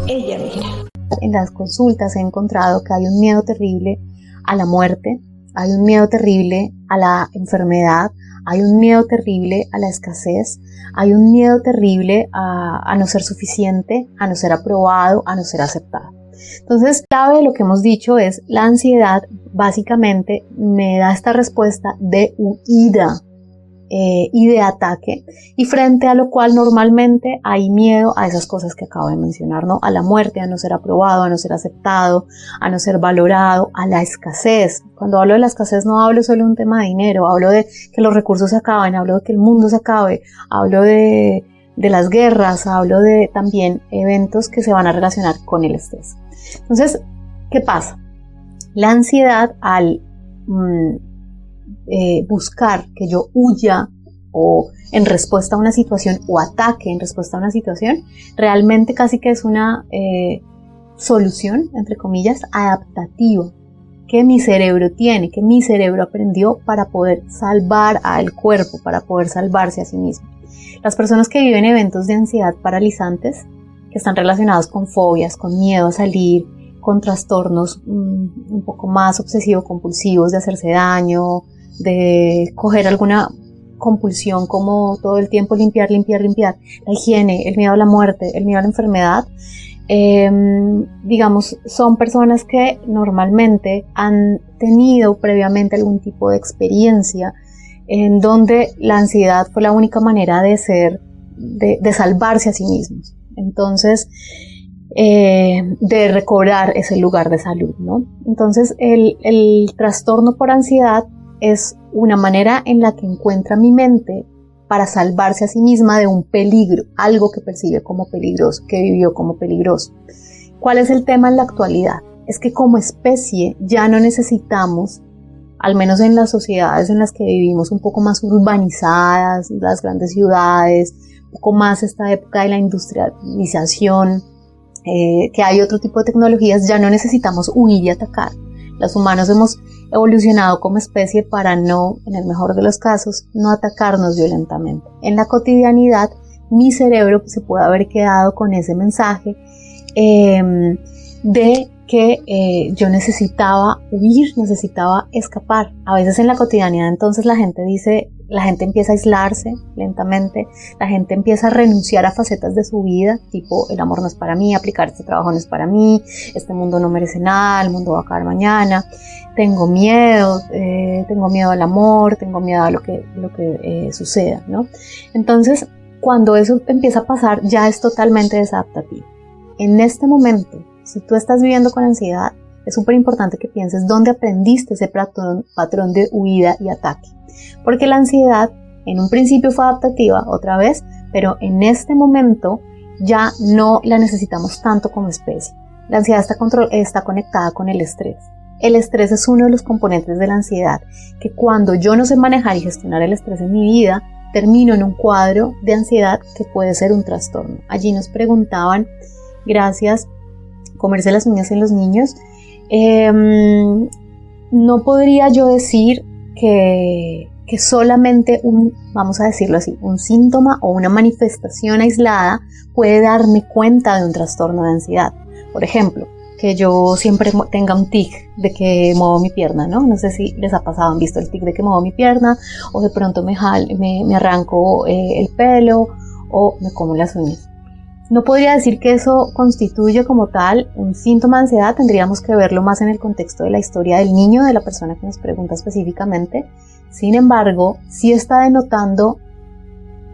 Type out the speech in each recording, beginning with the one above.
Ella mira. En las consultas he encontrado que hay un miedo terrible a la muerte, hay un miedo terrible a la enfermedad, hay un miedo terrible a la escasez, hay un miedo terrible a no ser suficiente, a no ser aprobado, a no ser aceptado. Entonces, clave de lo que hemos dicho es la ansiedad básicamente me da esta respuesta de huida y de ataque, y frente a lo cual normalmente hay miedo a esas cosas que acabo de mencionar, ¿no? A la muerte, a no ser aprobado, a no ser aceptado, a no ser valorado, a la escasez. Cuando hablo de la escasez no hablo solo de un tema de dinero, hablo de que los recursos se acaben, hablo de que el mundo se acabe, hablo de las guerras, hablo de también eventos que se van a relacionar con el estrés. Entonces, ¿qué pasa? La ansiedad al buscar que yo huya o en respuesta a una situación o ataque en respuesta a una situación, realmente casi que es una solución, entre comillas, adaptativa que mi cerebro tiene, que mi cerebro aprendió para poder salvar al cuerpo, para poder salvarse a sí mismo. Las personas que viven eventos de ansiedad paralizantes, que están relacionados con fobias, con miedo a salir, con trastornos un poco más obsesivo-compulsivos de hacerse daño, de coger alguna compulsión como todo el tiempo limpiar, la higiene, el miedo a la muerte, el miedo a la enfermedad, digamos, son personas que normalmente han tenido previamente algún tipo de experiencia en donde la ansiedad fue la única manera de salvarse a sí mismos. Entonces, de recobrar ese lugar de salud, ¿no? Entonces, el trastorno por ansiedad es una manera en la que encuentra mi mente para salvarse a sí misma de un peligro, algo que percibe como peligroso, que vivió como peligroso. ¿Cuál es el tema en la actualidad? Es que como especie ya no necesitamos, al menos en las sociedades en las que vivimos un poco más urbanizadas, las grandes ciudades, un poco más esta época de la industrialización, que hay otro tipo de tecnologías, ya no necesitamos huir y atacar. Los humanos hemos evolucionado como especie para no, en el mejor de los casos, no atacarnos violentamente. En la cotidianidad, mi cerebro se puede haber quedado con ese mensaje de que yo necesitaba huir, necesitaba escapar. A veces en la cotidianidad entonces la gente empieza a aislarse lentamente, la gente empieza a renunciar a facetas de su vida, tipo el amor no es para mí, aplicar este trabajo no es para mí, este mundo no merece nada, el mundo va a acabar mañana, tengo miedo al amor, tengo miedo a lo que suceda, ¿no? Entonces, cuando eso empieza a pasar, ya es totalmente desadaptativo. En este momento, si tú estás viviendo con ansiedad, es súper importante que pienses dónde aprendiste ese patrón de huida y ataque. Porque la ansiedad en un principio fue adaptativa, otra vez, pero en este momento ya no la necesitamos tanto como especie. La ansiedad está conectada con el estrés. El estrés es uno de los componentes de la ansiedad, que cuando yo no sé manejar y gestionar el estrés en mi vida, termino en un cuadro de ansiedad que puede ser un trastorno. Allí nos preguntaban, gracias, comerse las uñas en los niños. No podría yo decir que solamente vamos a decirlo así, un síntoma o una manifestación aislada puede darme cuenta de un trastorno de ansiedad. Por ejemplo, que yo siempre tenga un tic de que muevo mi pierna, ¿no? No sé si les ha pasado, han visto el tic de que muevo mi pierna, o de pronto me arranco el pelo, o me como las uñas. No podría decir que eso constituye como tal un síntoma de ansiedad, tendríamos que verlo más en el contexto de la historia del niño, de la persona que nos pregunta específicamente. Sin embargo, sí está denotando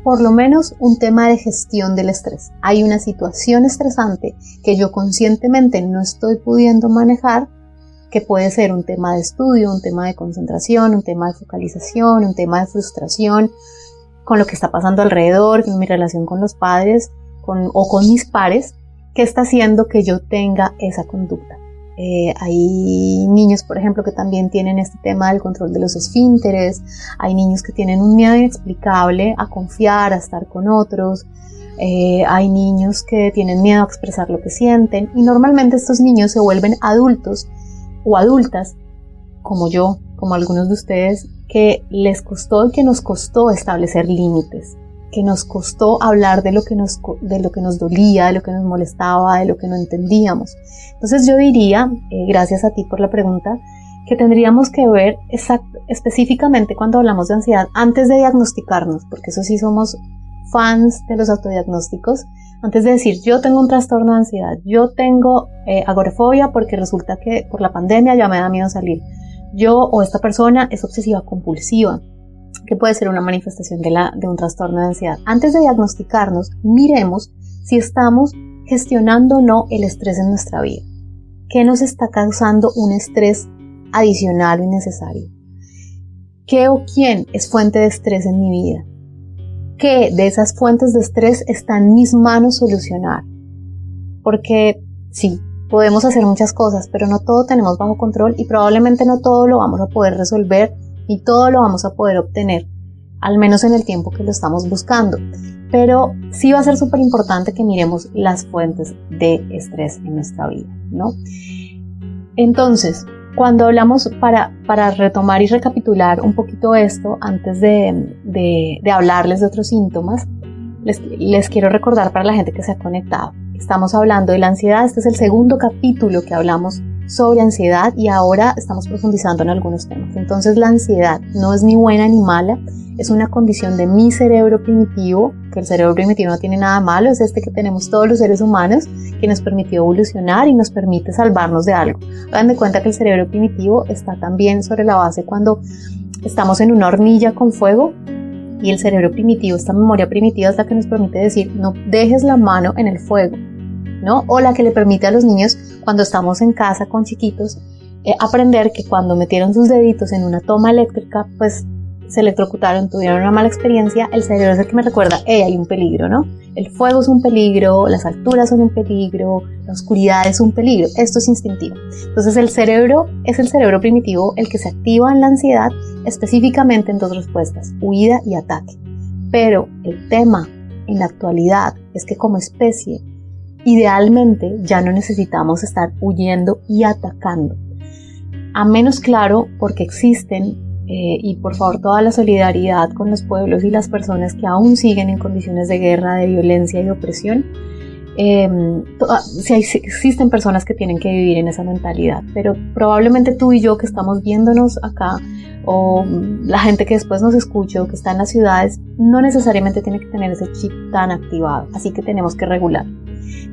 por lo menos un tema de gestión del estrés. Hay una situación estresante que yo conscientemente no estoy pudiendo manejar, que puede ser un tema de estudio, un tema de concentración, un tema de focalización, un tema de frustración con lo que está pasando alrededor, con mi relación con los padres, o con mis pares, que está haciendo que yo tenga esa conducta. Hay niños, por ejemplo, que también tienen este tema del control de los esfínteres, hay niños que tienen un miedo inexplicable a confiar, a estar con otros, hay niños que tienen miedo a expresar lo que sienten, y normalmente estos niños se vuelven adultos o adultas, como yo, como algunos de ustedes, que les costó y que nos costó establecer límites, que nos costó hablar de lo que nos dolía, de lo que nos molestaba, de lo que no entendíamos. Entonces yo diría, gracias a ti por la pregunta, que tendríamos que ver específicamente cuando hablamos de ansiedad antes de diagnosticarnos, porque eso sí somos fans de los autodiagnósticos, antes de decir yo tengo un trastorno de ansiedad, yo tengo agorafobia porque resulta que por la pandemia ya me da miedo salir, yo o esta persona es obsesiva compulsiva, que puede ser una manifestación de un trastorno de ansiedad. Antes de diagnosticarnos, miremos si estamos gestionando o no el estrés en nuestra vida. ¿Qué nos está causando un estrés adicional o innecesario? ¿Qué o quién es fuente de estrés en mi vida? ¿Qué de esas fuentes de estrés está en mis manos solucionar? Porque sí, podemos hacer muchas cosas, pero no todo tenemos bajo control y probablemente no todo lo vamos a poder resolver y todo lo vamos a poder obtener, al menos en el tiempo que lo estamos buscando. Pero sí va a ser súper importante que miremos las fuentes de estrés en nuestra vida, ¿no? Entonces, cuando hablamos, para retomar y recapitular un poquito esto, antes de hablarles de otros síntomas, les quiero recordar para la gente que se ha conectado. Estamos hablando de la ansiedad, este es el segundo capítulo que hablamos sobre ansiedad y ahora estamos profundizando en algunos temas. Entonces la ansiedad no es ni buena ni mala, es una condición de mi cerebro primitivo, que el cerebro primitivo no tiene nada malo, es este que tenemos todos los seres humanos, que nos permitió evolucionar y nos permite salvarnos de algo. Hagan de cuenta que el cerebro primitivo está también sobre la base cuando estamos en una hornilla con fuego y el cerebro primitivo, esta memoria primitiva es la que nos permite decir no dejes la mano en el fuego, ¿no? O la que le permite a los niños cuando estamos en casa con chiquitos aprender que cuando metieron sus deditos en una toma eléctrica pues se electrocutaron, tuvieron una mala experiencia, el cerebro es el que me recuerda, hay un peligro, ¿no? El fuego es un peligro, las alturas son un peligro, la oscuridad es un peligro, esto es instintivo. Entonces el cerebro es el cerebro primitivo el que se activa en la ansiedad específicamente en dos respuestas, huida y ataque. Pero el tema en la actualidad es que como especie idealmente ya no necesitamos estar huyendo y atacando. A menos claro, porque existen, y por favor toda la solidaridad con los pueblos y las personas que aún siguen en condiciones de guerra, de violencia y de opresión. Si existen personas que tienen que vivir en esa mentalidad, pero probablemente tú y yo que estamos viéndonos acá, o la gente que después nos escucha o que está en las ciudades, no necesariamente tiene que tener ese chip tan activado, así que tenemos que regular.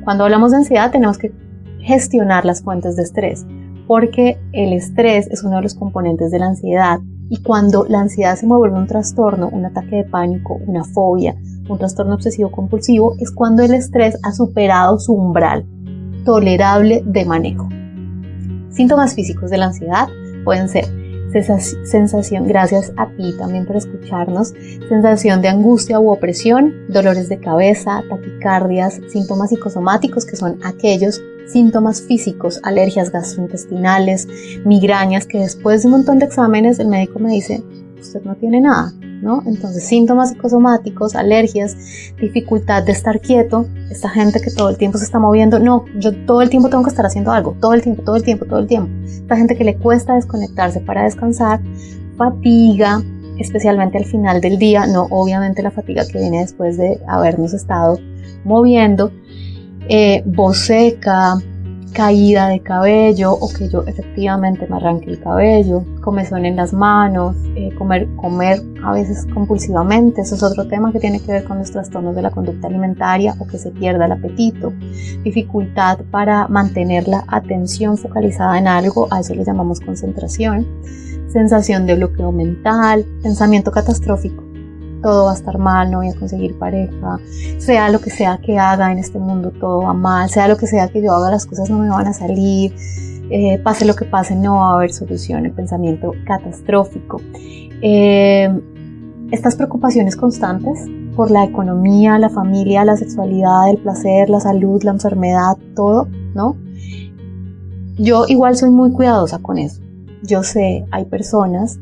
Cuando hablamos de ansiedad tenemos que gestionar las fuentes de estrés, porque el estrés es uno de los componentes de la ansiedad y cuando la ansiedad se vuelve un trastorno, un ataque de pánico, una fobia, un trastorno obsesivo compulsivo, es cuando el estrés ha superado su umbral tolerable de manejo. Síntomas físicos de la ansiedad pueden ser sensación, gracias a ti también por escucharnos, sensación de angustia u opresión, dolores de cabeza, taquicardias, síntomas psicosomáticos que son aquellos síntomas físicos, alergias gastrointestinales, migrañas que después de un montón de exámenes el médico me dice usted no tiene nada, ¿no? Entonces síntomas psicosomáticos, alergias, dificultad de estar quieto, esta gente que todo el tiempo se está moviendo, no, yo todo el tiempo tengo que estar haciendo algo, todo el tiempo, esta gente que le cuesta desconectarse para descansar, fatiga, especialmente al final del día, no obviamente la fatiga que viene después de habernos estado moviendo, voz seca, caída de cabello o que yo efectivamente me arranque el cabello, comezón en las manos, comer a veces compulsivamente, eso es otro tema que tiene que ver con los trastornos de la conducta alimentaria o que se pierda el apetito, dificultad para mantener la atención focalizada en algo, a eso le llamamos concentración, sensación de bloqueo mental, pensamiento catastrófico. Todo va a estar mal, no voy a conseguir pareja, sea lo que sea que haga en este mundo, todo va mal, sea lo que sea que yo haga, las cosas no me van a salir, pase lo que pase, no va a haber solución, el pensamiento catastrófico. Estas preocupaciones constantes por la economía, la familia, la sexualidad, el placer, la salud, la enfermedad, todo, ¿no? Yo igual soy muy cuidadosa con eso. Yo sé, hay personas...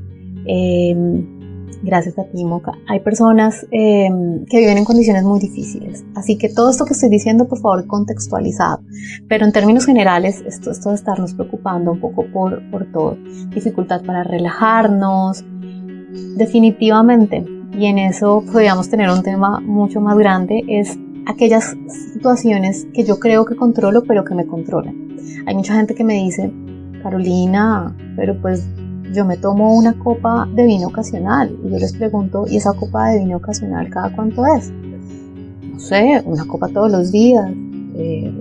gracias a ti, Moca. Hay personas que viven en condiciones muy difíciles, así que todo esto que estoy diciendo, por favor, contextualizado, pero en términos generales, esto de estarnos preocupando un poco por todo, dificultad para relajarnos, definitivamente y en eso podríamos tener un tema mucho más grande, es aquellas situaciones que yo creo que controlo, pero que me controlan. Hay mucha gente que me dice, Carolina, pero pues yo me tomo una copa de vino ocasional, y yo les pregunto, ¿y esa copa de vino ocasional cada cuánto es? No sé, una copa todos los días,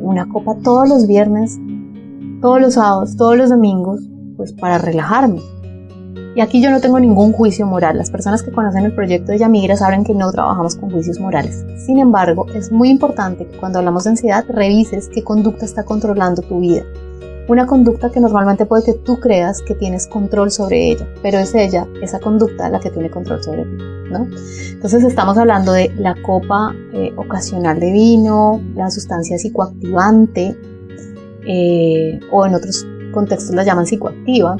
una copa todos los viernes, todos los sábados, todos los domingos, pues para relajarme. Y aquí yo no tengo ningún juicio moral. Las personas que conocen el proyecto de Yamigra saben que no trabajamos con juicios morales. Sin embargo, es muy importante que cuando hablamos de ansiedad revises qué conducta está controlando tu vida. Una conducta que normalmente puede que tú creas que tienes control sobre ella, pero es ella, esa conducta, la que tiene control sobre ti, ¿no? Entonces estamos hablando de la copa ocasional de vino, la sustancia psicoactivante, o en otros contextos la llaman psicoactiva,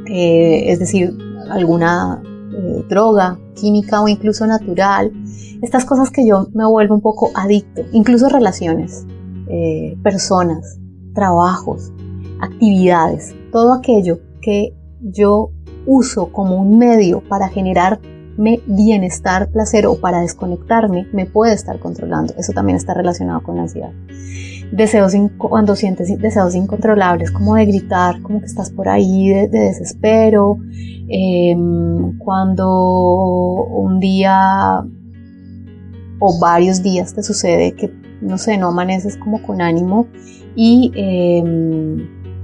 es decir, alguna droga química o incluso natural. Estas cosas que yo me vuelvo un poco adicto, incluso relaciones, personas, trabajos, actividades, todo aquello que yo uso como un medio para generarme bienestar, placer o para desconectarme, me puede estar controlando. Eso también está relacionado con la ansiedad. Cuando sientes deseos incontrolables, como de gritar, como que estás por ahí de desespero, cuando un día o varios días te sucede que, no sé, no amaneces como con ánimo y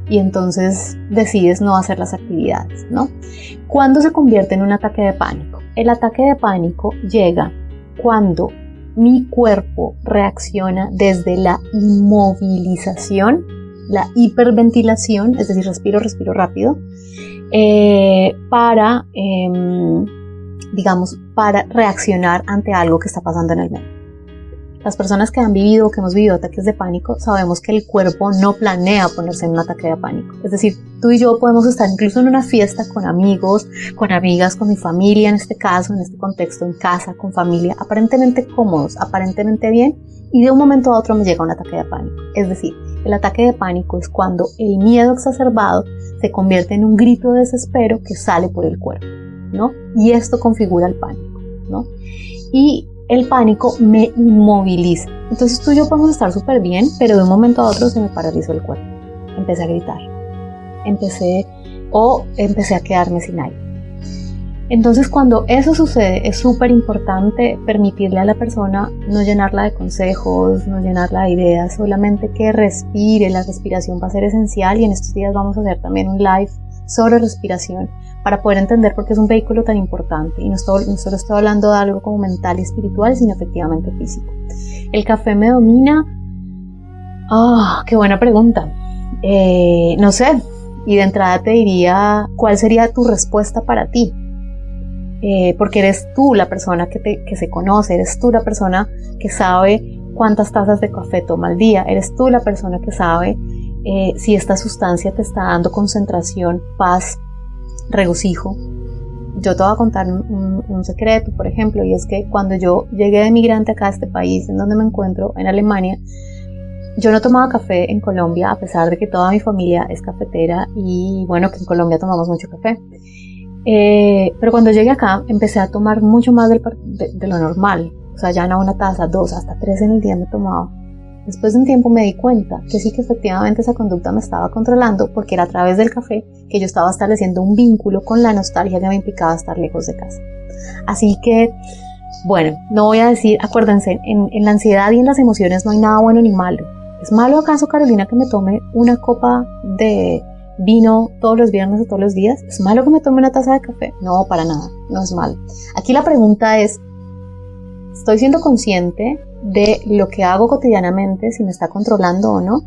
entonces decides no hacer las actividades, ¿no? ¿Cuándo se convierte en un ataque de pánico? El ataque de pánico llega cuando mi cuerpo reacciona desde la inmovilización, la hiperventilación, es decir, respiro rápido, para reaccionar ante algo que está pasando en el medio. Las personas que han vivido o que hemos vivido ataques de pánico sabemos que el cuerpo no planea ponerse en un ataque de pánico. Es decir, tú y yo podemos estar incluso en una fiesta con amigos, con amigas, con mi familia en este caso, en este contexto, en casa, con familia, aparentemente cómodos, aparentemente bien, y de un momento a otro me llega un ataque de pánico. Es decir, el ataque de pánico es cuando el miedo exacerbado se convierte en un grito de desespero que sale por el cuerpo, ¿no? Y esto configura el pánico, ¿no? Y el pánico me inmoviliza. Entonces tú y yo podemos estar súper bien, pero de un momento a otro se me paralizó el cuerpo. Empecé a gritar. Empecé a quedarme sin aire. Entonces cuando eso sucede es súper importante permitirle a la persona no llenarla de consejos, no llenarla de ideas, solamente que respire. La respiración va a ser esencial y en estos días vamos a hacer también un live sobre respiración para poder entender por qué es un vehículo tan importante y no solo estoy hablando de algo como mental y espiritual, sino efectivamente físico. ¿El café me domina? ¡Qué buena pregunta! No sé, y de entrada te diría ¿cuál sería tu respuesta para ti? Porque eres tú la persona que se conoce, eres tú la persona que sabe cuántas tazas de café toma al día, eres tú la persona que sabe si esta sustancia te está dando concentración, paz, regocijo. Yo te voy a contar un secreto, por ejemplo, y es que cuando yo llegué de migrante acá a este país, en donde me encuentro, en Alemania, yo no tomaba café en Colombia, a pesar de que toda mi familia es cafetera y bueno, que en Colombia tomamos mucho café. Pero cuando llegué acá, empecé a tomar mucho más de lo normal. O sea, ya no una taza, 2, hasta 3 en el día me tomaba. Después de un tiempo me di cuenta que sí, que efectivamente esa conducta me estaba controlando, porque era a través del café que yo estaba estableciendo un vínculo con la nostalgia que me implicaba estar lejos de casa. Así que, bueno, no voy a decir, acuérdense, en la ansiedad y en las emociones no hay nada bueno ni malo. ¿Es malo acaso, Carolina, que me tome una copa de vino todos los viernes o todos los días? ¿Es malo que me tome una taza de café? No, para nada, no es malo. Aquí la pregunta es, ¿estoy siendo consciente de lo que hago cotidianamente, si me está controlando o no?